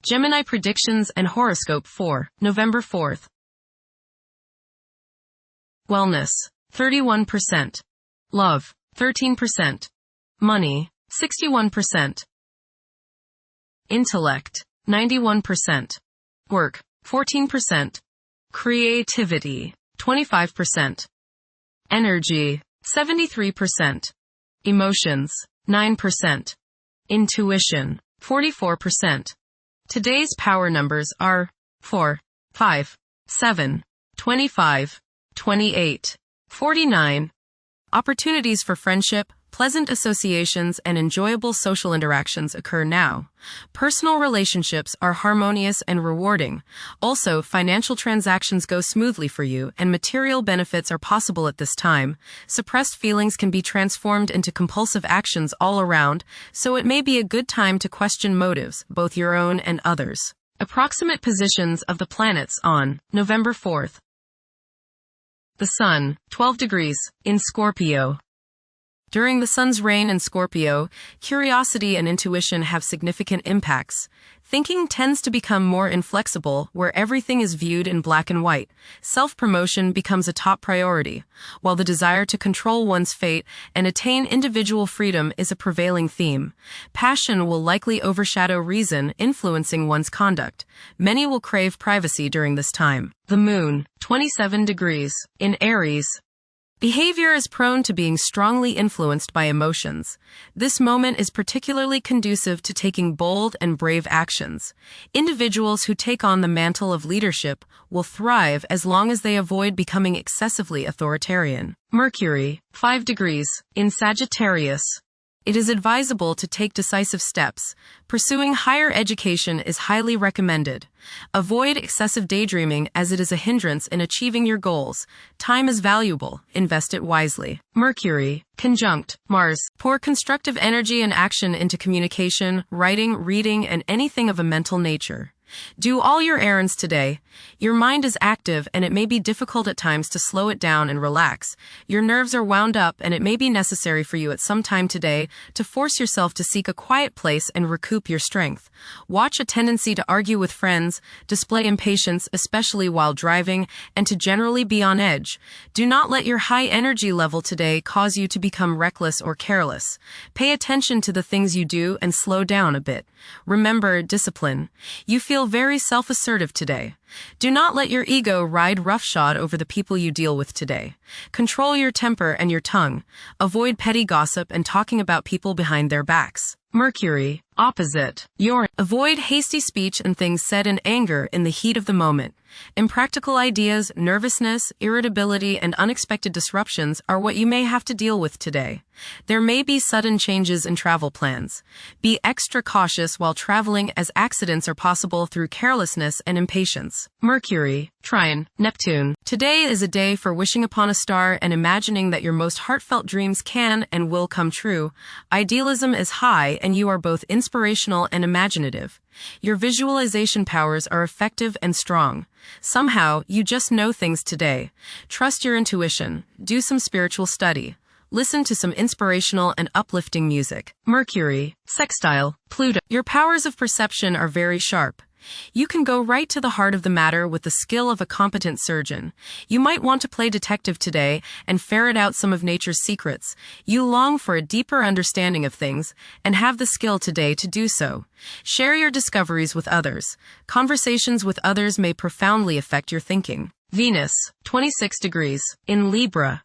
Gemini predictions and horoscope for November 4th. Wellness, 31%. Love, 13%. Money, 61%. Intellect, 91%. Work, 14%. Creativity, 25%. Energy, 73%. Emotions, 9%. Intuition, 44%. Today's power numbers are 4, 5, 7, 25, 28, 49. Opportunities for friendship, pleasant associations, and enjoyable social interactions occur now. Personal relationships are harmonious and rewarding. Also, financial transactions go smoothly for you, and material benefits are possible at this time. Suppressed feelings can be transformed into compulsive actions all around, so it may be a good time to question motives, both your own and others. Approximate positions of the planets on November 4th. The Sun, 12 degrees, in Scorpio. During the Sun's reign in Scorpio, curiosity and intuition have significant impacts. Thinking tends to become more inflexible, where everything is viewed in black and white. Self-promotion becomes a top priority, while the desire to control one's fate and attain individual freedom is a prevailing theme. Passion will likely overshadow reason, influencing one's conduct. Many will crave privacy during this time. The Moon, 27 degrees, in Aries. Behavior is prone to being strongly influenced by emotions. This moment is particularly conducive to taking bold and brave actions. Individuals who take on the mantle of leadership will thrive as long as they avoid becoming excessively authoritarian. Mercury, 5 degrees, in Sagittarius. It is advisable to take decisive steps. Pursuing higher education is highly recommended. Avoid excessive daydreaming as it is a hindrance in achieving your goals. Time is valuable. Invest it wisely. Mercury, conjunct Mars. Pour constructive energy and action into communication, writing, reading, and anything of a mental nature. Do all your errands today. Your mind is active and it may be difficult at times to slow it down and relax. Your nerves are wound up and it may be necessary for you at some time today to force yourself to seek a quiet place and recoup your strength. Watch a tendency to argue with friends, display impatience, especially while driving, and to generally be on edge. Do not let your high energy level today cause you to become reckless or careless. Pay attention to the things you do and slow down a bit. Remember discipline. You feel very self-assertive today. Do not let your ego ride roughshod over the people you deal with today. Control your temper and your tongue. Avoid petty gossip and talking about people behind their backs. Mercury, opposite Uranus. Avoid hasty speech and things said in anger in the heat of the moment. Impractical ideas, nervousness, irritability, and unexpected disruptions are what you may have to deal with today. There may be sudden changes in travel plans. Be extra cautious while traveling as accidents are possible through carelessness and impatience. Mercury, trine Neptune. Today is a day for wishing upon a star and imagining that your most heartfelt dreams can and will come true. Idealism is high and you are both inspirational and imaginative. Your visualization powers are effective and strong. Somehow, you just know things today. Trust your intuition. Do some spiritual study. Listen to some inspirational and uplifting music. Mercury, sextile Pluto. Your powers of perception are very sharp. You can go right to the heart of the matter with the skill of a competent surgeon. You might want to play detective today and ferret out some of nature's secrets. You long for a deeper understanding of things and have the skill today to do so. Share your discoveries with others. Conversations with others may profoundly affect your thinking. Venus, 26 degrees, in Libra.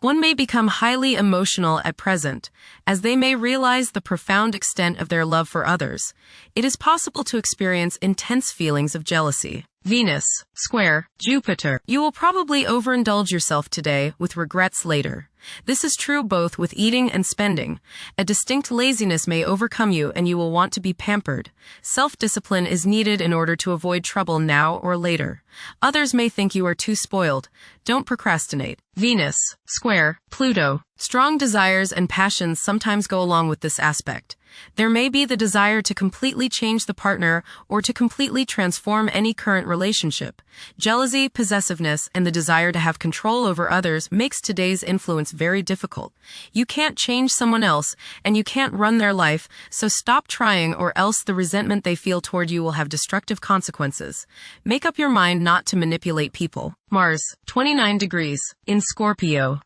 One may become highly emotional at present, as they may realize the profound extent of their love for others. It is possible to experience intense feelings of jealousy. Venus, square Jupiter. You will probably overindulge yourself today with regrets later. This is true both with eating and spending. A distinct laziness may overcome you and you will want to be pampered. Self-discipline is needed in order to avoid trouble now or later. Others may think you are too spoiled. Don't procrastinate. Venus, square Pluto. Strong desires and passions sometimes go along with this aspect. There may be the desire to completely change the partner or to completely transform any current relationship. Jealousy, possessiveness, and the desire to have control over others makes today's influence very difficult. You can't change someone else, and you can't run their life, so stop trying or else the resentment they feel toward you will have destructive consequences. Make up your mind not to manipulate people. Mars, 29 degrees, in Scorpio.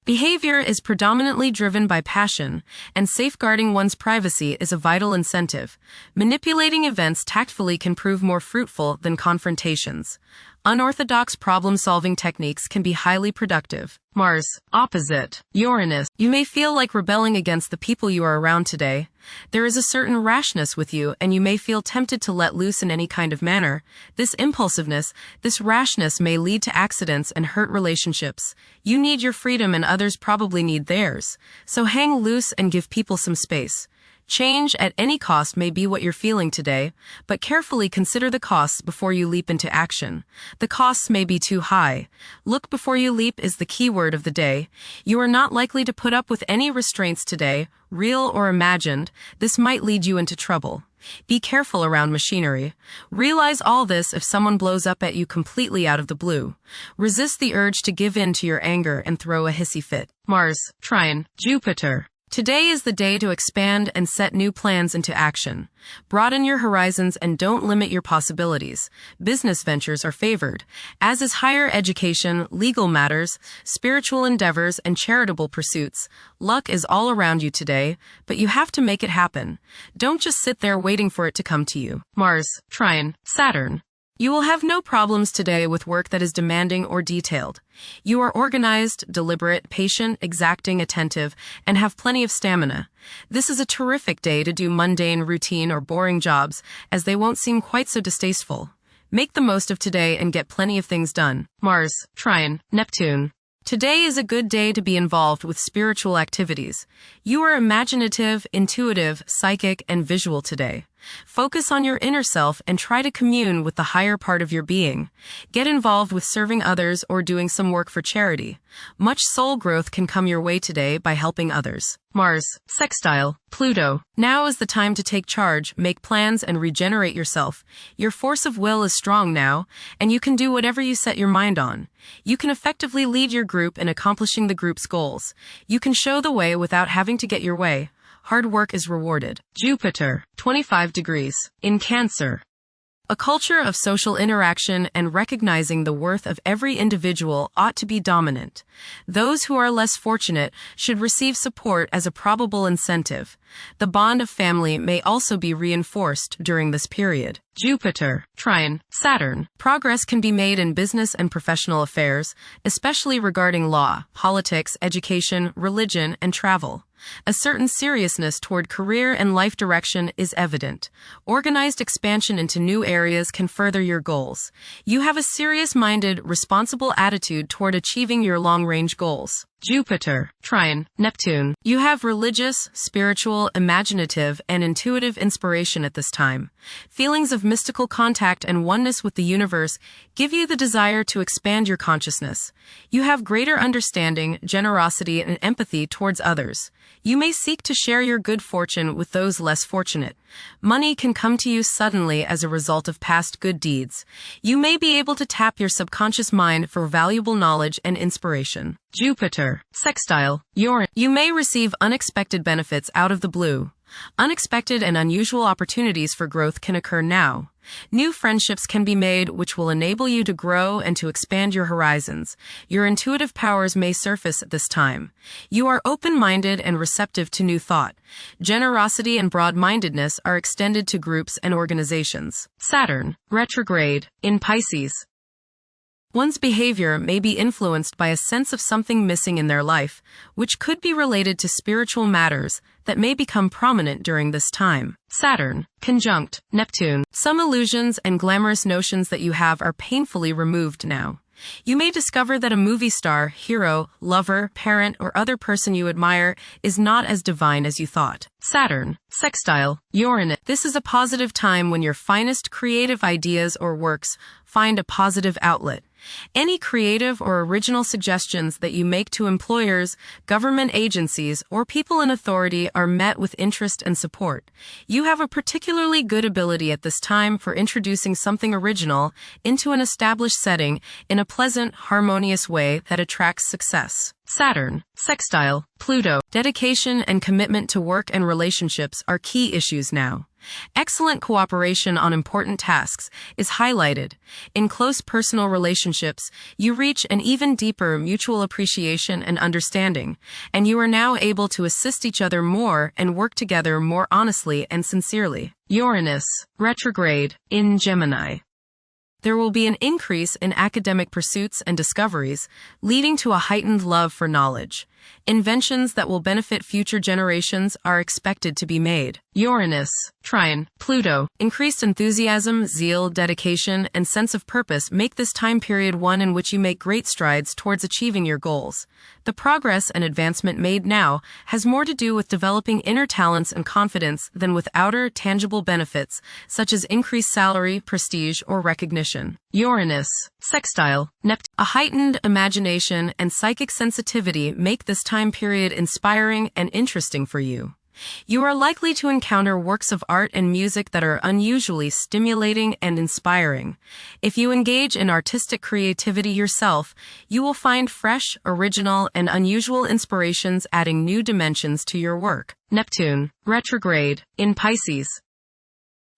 Behavior is predominantly driven by passion, and safeguarding one's privacy is a vital incentive. Manipulating events tactfully can prove more fruitful than confrontations. Unorthodox problem-solving techniques can be highly productive. Mars, opposite, Uranus. You may feel like rebelling against the people you are around today. There is a certain rashness with you, and you may feel tempted to let loose in any kind of manner. This impulsiveness, this rashness may lead to accidents and hurt relationships. You need your freedom and others probably need theirs. So hang loose and give people some space. Change at any cost may be what you're feeling today, but carefully consider the costs before you leap into action. The costs may be too high. Look before you leap is the key word of the day. You are not likely to put up with any restraints today, real or imagined. This might lead you into trouble. Be careful around machinery. Realize all this if someone blows up at you completely out of the blue. Resist the urge to give in to your anger and throw a hissy fit. Mars, trine, Jupiter. Today is the day to expand and set new plans into action. Broaden your horizons and don't limit your possibilities. Business ventures are favored, as is higher education, legal matters, spiritual endeavors, and charitable pursuits. Luck is all around you today, but you have to make it happen. Don't just sit there waiting for it to come to you. Mars, trine, Saturn. You will have no problems today with work that is demanding or detailed. You are organized, deliberate, patient, exacting, attentive, and have plenty of stamina. This is a terrific day to do mundane, routine, or boring jobs, as they won't seem quite so distasteful. Make the most of today and get plenty of things done. Mars, trine, Neptune. Today is a good day to be involved with spiritual activities. You are imaginative, intuitive, psychic, and visual today. Focus on your inner self and try to commune with the higher part of your being. Get involved with serving others or doing some work for charity. Much soul growth can come your way today by helping others. Mars, sextile, Pluto. Now is the time to take charge, make plans, and regenerate yourself. Your force of will is strong now, and you can do whatever you set your mind on. You can effectively lead your group in accomplishing the group's goals. You can show the way without having to get your way. Hard work is rewarded. Jupiter, 25 degrees, in Cancer. A culture of social interaction and recognizing the worth of every individual ought to be dominant. Those who are less fortunate should receive support as a probable incentive. The bond of family may also be reinforced during this period. Jupiter, trine, Saturn. Progress can be made in business and professional affairs, especially regarding law, politics, education, religion, and travel. A certain seriousness toward career and life direction is evident. Organized expansion into new areas can further your goals. You have a serious-minded, responsible attitude toward achieving your long-range goals. Jupiter, trine, Neptune. You have religious, spiritual, imaginative, and intuitive inspiration at this time. Feelings of mystical contact and oneness with the universe give you the desire to expand your consciousness. You have greater understanding, generosity, and empathy towards others. You may seek to share your good fortune with those less fortunate. Money can come to you suddenly as a result of past good deeds. You may be able to tap your subconscious mind for valuable knowledge and inspiration. Jupiter, sextile, Uranus. You may receive unexpected benefits out of the blue. Unexpected and unusual opportunities for growth can occur now. New friendships can be made which will enable you to grow and to expand your horizons. Your intuitive powers may surface at this time. You are open-minded and receptive to new thought. Generosity and broad-mindedness are extended to groups and organizations. Saturn, retrograde, in Pisces. One's behavior may be influenced by a sense of something missing in their life, which could be related to spiritual matters that may become prominent during this time. Saturn, conjunct Neptune. Some illusions and glamorous notions that you have are painfully removed now. You may discover that a movie star, hero, lover, parent, or other person you admire is not as divine as you thought. Saturn, sextile, Uranus. This is a positive time when your finest creative ideas or works find a positive outlet. Any creative or original suggestions that you make to employers, government agencies, or people in authority are met with interest and support. You have a particularly good ability at this time for introducing something original into an established setting in a pleasant, harmonious way that attracts success. Saturn, sextile, Pluto. Dedication and commitment to work and relationships are key issues now. Excellent cooperation on important tasks is highlighted. In close personal relationships, you reach an even deeper mutual appreciation and understanding, and you are now able to assist each other more and work together more honestly and sincerely. Uranus, retrograde, in Gemini. There will be an increase in academic pursuits and discoveries, leading to a heightened love for knowledge. Inventions that will benefit future generations are expected to be made. Uranus, trine, Pluto. Increased enthusiasm, zeal, dedication, and sense of purpose make this time period one in which you make great strides towards achieving your goals. The progress and advancement made now has more to do with developing inner talents and confidence than with outer, tangible benefits, such as increased salary, prestige, or recognition. Uranus, sextile, Neptune. A heightened imagination and psychic sensitivity make this time period inspiring and interesting for you. You are likely to encounter works of art and music that are unusually stimulating and inspiring. If you engage in artistic creativity yourself, you will find fresh, original, and unusual inspirations adding new dimensions to your work. Neptune, retrograde, in Pisces.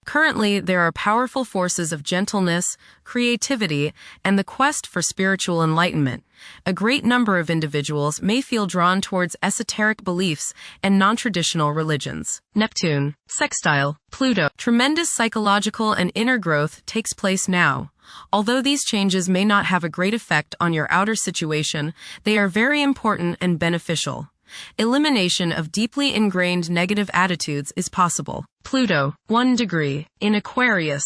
Currently, there are powerful forces of gentleness, creativity, and the quest for spiritual enlightenment. A great number of individuals may feel drawn towards esoteric beliefs and non-traditional religions. Neptune, sextile, Pluto. Tremendous psychological and inner growth takes place now. Although these changes may not have a great effect on your outer situation, they are very important and beneficial. Elimination of deeply ingrained negative attitudes is possible. Pluto, 1 degree, in Aquarius.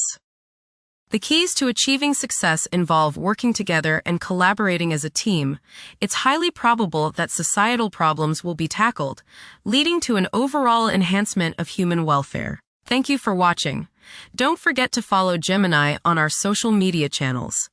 The keys to achieving success involve working together and collaborating as a team. It's highly probable that societal problems will be tackled, leading to an overall enhancement of human welfare. Thank you for watching. Don't forget to follow Gemini on our social media channels.